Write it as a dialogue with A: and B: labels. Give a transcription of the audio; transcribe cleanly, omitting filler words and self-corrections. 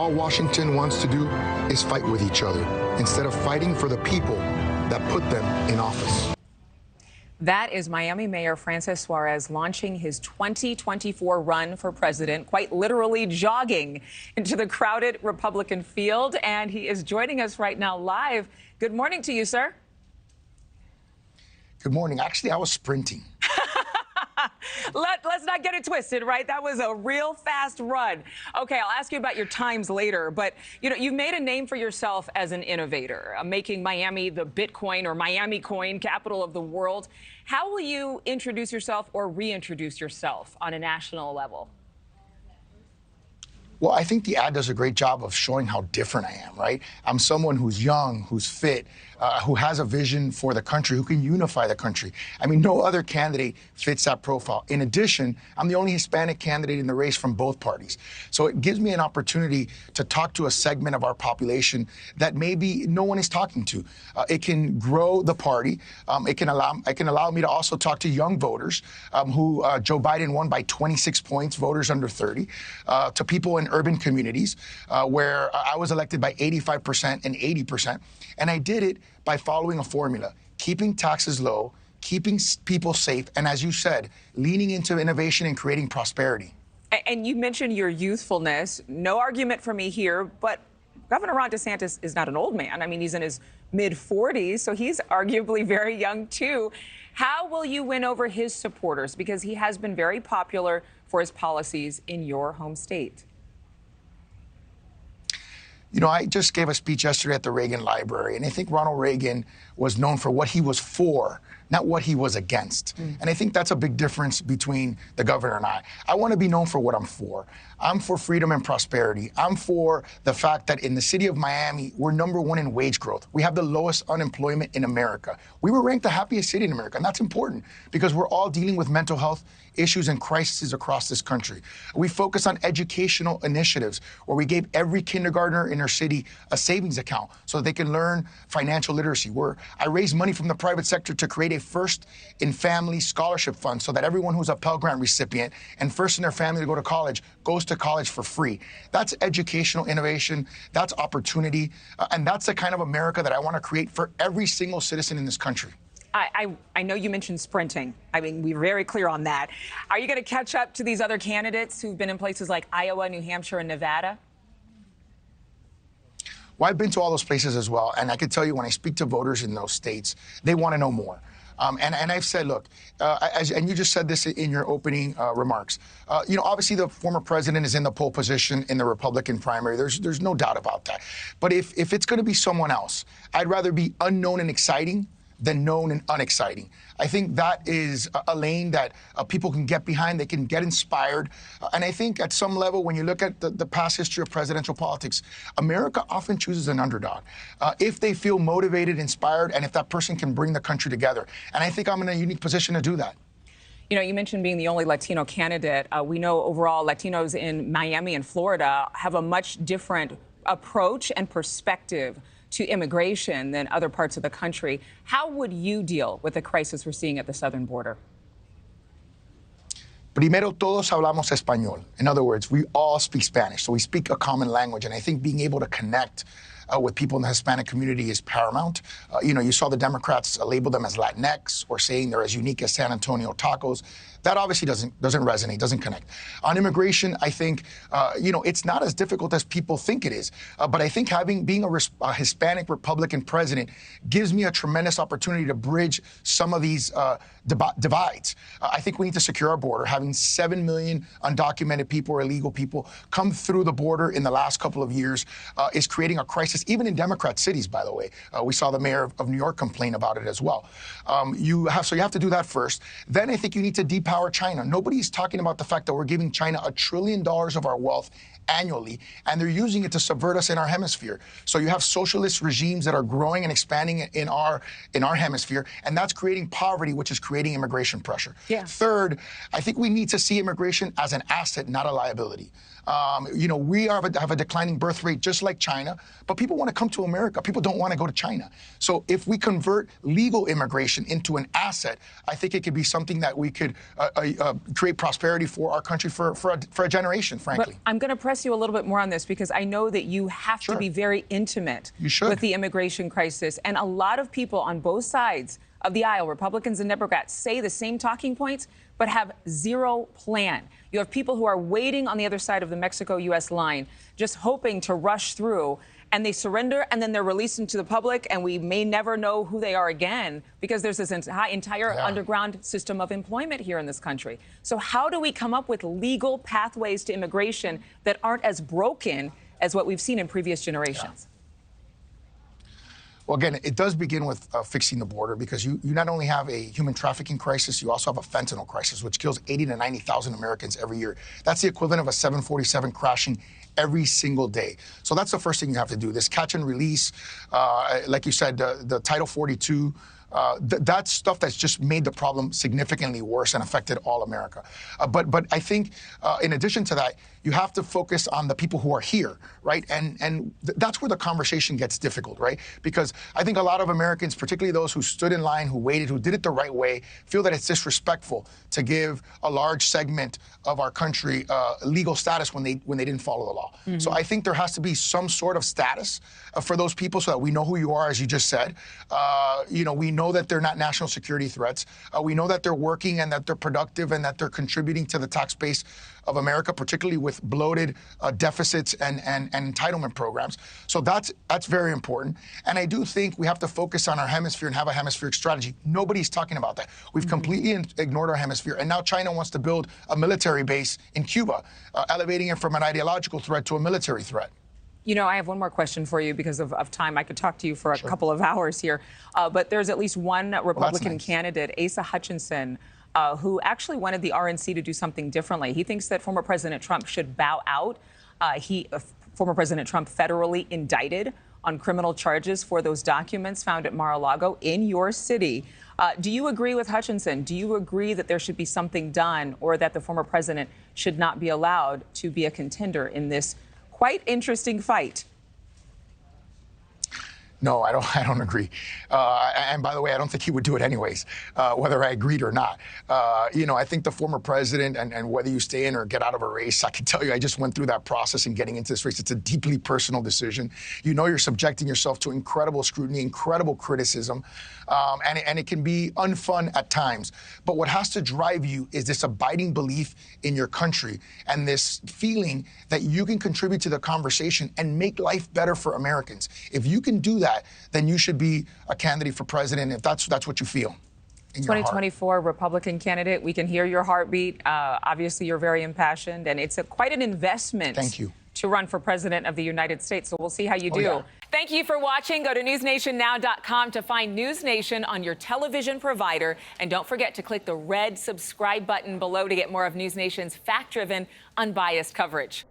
A: all Washington wants to do is fight with each other instead of fighting for the people that put them in office.
B: That is Miami Mayor Francis Suarez launching his 2024 run for president, quite literally jogging into the crowded Republican field. And he is joining us right now live. Good morning to you, sir.
A: Good morning. Actually, I was sprinting.
B: Let's not get it twisted, right? That was a real fast run. Okay, I'll ask you about your times later, but you've made a name for yourself as an innovator, making Miami the Bitcoin or Miami coin capital of the world. How will you introduce yourself or reintroduce yourself on a national level?
A: Well, I think the ad does a great job of showing how different I am, right? I'm someone who's young, who's fit, who has a vision for the country, who can unify the country. I mean, no other candidate fits that profile. In addition, I'm the only Hispanic candidate in the race from both parties. So it gives me an opportunity to talk to a segment of our population that maybe no one is talking to. It can grow the party. It can allow me to also talk to young voters who Joe Biden won by 26 points, voters under 30, to people in urban communities where I was elected by 85% and 80%. And I did it by following a formula, keeping taxes low, keeping people safe, and as you said, leaning into innovation and creating prosperity.
B: And you mentioned your youthfulness. No argument for me here, but Governor Ron DeSantis is not an old man. I mean, he's in his mid-40s, so he's arguably very young, too. How will you win over his supporters? Because he has been very popular for his policies in your home state.
A: You know, I just gave a speech yesterday at the Reagan Library, and I think Ronald Reagan was known for what he was for, not what he was against. And I think that's a big difference between the governor and I. I want to be known for what I'm for. I'm for freedom and prosperity. I'm for the fact that in the city of Miami, we're #1 in wage growth. We have the lowest unemployment in America. We were ranked the happiest city in America, and that's important because we're all dealing with mental health issues and crises across this country. We focus on educational initiatives where we gave every kindergartner in our city a savings account so that they can learn financial literacy. I raised money from the private sector to create a First in Family Scholarship Fund so that everyone who's a Pell Grant recipient and first in their family to go to college goes to college for free. That's educational innovation, that's opportunity, and that's the kind of America that I want to create for every single citizen in this country.
B: I know you mentioned sprinting. I mean, we're very clear on that. Are you going to catch up to these other candidates who've been in places like Iowa, New Hampshire, and Nevada?
A: Well, I've been to all those places as well, and I can tell you when I speak to voters in those states, they want to know more. And I've said, look, and you just said this in your opening remarks. Obviously the former president is in the pole position in the Republican primary. There's no doubt about that. But if it's going to be someone else, I'd rather be unknown and exciting than known and unexciting. I think that is a lane that people can get behind, they can get inspired. And I think at some level, when you look at the past history of presidential politics, America often chooses an underdog if they feel motivated, inspired, and if that person can bring the country together. And I think I'm in a unique position to do that.
B: You know, you mentioned being the only Latino candidate. We know overall Latinos in Miami and Florida have a much different approach and perspective to immigration than other parts of the country. How would you deal with the crisis we're seeing at the southern border?
A: Primero, todos hablamos español. In other words, we all speak Spanish, so we speak a common language. And I think being able to connect with people in the Hispanic community is paramount. You saw the Democrats label them as Latinx or saying they're as unique as San Antonio tacos. That obviously doesn't resonate, doesn't connect. On immigration, I think, it's not as difficult as people think it is. But I think being a Hispanic Republican president gives me a tremendous opportunity to bridge some of these divides. I think we need to secure our border. Having 7 million undocumented people or illegal people come through the border in the last couple of years is creating a crisis, even in Democrat cities, by the way. We saw the mayor of New York complain about it as well. So you have to do that first. Then I think you need to depower China. Nobody's talking about the fact that we're giving China $1 trillion of our wealth annually, and they're using it to subvert us in our hemisphere. So you have socialist regimes that are growing and expanding in our hemisphere, and that's creating poverty, which is creating immigration pressure.
B: Yeah.
A: Third, I think we need to see immigration as an asset, not a liability. We have a declining birth rate just like China, but people want to come to America. People don't want to go to China. So if we convert legal immigration into an asset, I think it could be something that we could create prosperity for our country for a generation, frankly.
B: But I'm going to press you a little bit more on this because I know that you have to be very intimate with the immigration crisis. And a lot of people on both sides of the aisle, Republicans and Democrats, say the same talking points, but have zero plan. You have people who are waiting on the other side of the Mexico-U.S. line, just hoping to rush through, and they surrender, and then they're released into the public, and we may never know who they are again because there's this entire underground system of employment here in this country. So how do we come up with legal pathways to immigration that aren't as broken as what we've seen in previous generations?
A: Well, again, it does begin with fixing the border because you not only have a human trafficking crisis, you also have a fentanyl crisis, which kills 80 to 90,000 Americans every year. That's the equivalent of a 747 crashing every single day. So that's the first thing you have to do. This catch and release, like you said, the Title 42, that's stuff that's just made the problem significantly worse and affected all America. But I think in addition to that, you have to focus on the people who are here, right? And that's where the conversation gets difficult, right? Because I think a lot of Americans, particularly those who stood in line, who waited, who did it the right way, feel that it's disrespectful to give a large segment of our country legal status when they didn't follow the law. Mm-hmm. So I think there has to be some sort of status for those people so that we know who you are, as you just said. We know that they're not national security threats. We know that they're working and that they're productive and that they're contributing to the tax base of America, particularly with bloated deficits and entitlement programs. So that's very important. And I do think we have to focus on our hemisphere and have a hemispheric strategy. Nobody's talking about that. We've completely ignored our hemisphere. And now China wants to build a military base in Cuba, elevating it from an ideological threat to a military threat.
B: I have one more question for you because of time. I could talk to you for a couple of hours here. But there's at least one Republican candidate, Asa Hutchinson, who actually wanted the RNC to do something differently. He thinks that former President Trump should bow out. Former President Trump federally indicted on criminal charges for those documents found at Mar-a-Lago in your city. Do you agree with Hutchinson? Do you agree that there should be something done or that the former president should not be allowed to be a contender in this quite interesting fight?
A: No, I don't agree. And by the way, I don't think he would do it anyways, whether I agreed or not. I think the former president and whether you stay in or get out of a race, I can tell you, I just went through that process in getting into this race. It's a deeply personal decision. You're subjecting yourself to incredible scrutiny, incredible criticism, and it can be unfun at times. But what has to drive you is this abiding belief in your country and this feeling that you can contribute to the conversation and make life better for Americans. If you can do that, then you should be a candidate for president if that's what you feel.
B: 2024 Republican candidate, we can hear your heartbeat. Obviously, you're very impassioned, and it's quite an investment.
A: Thank you.
B: To run for president of the United States. So we'll see how you do.
A: Yeah.
B: Thank you for watching. Go to newsnationnow.com to find NewsNation on your television provider. And don't forget to click the red subscribe button below to get more of NewsNation's fact-driven, unbiased coverage.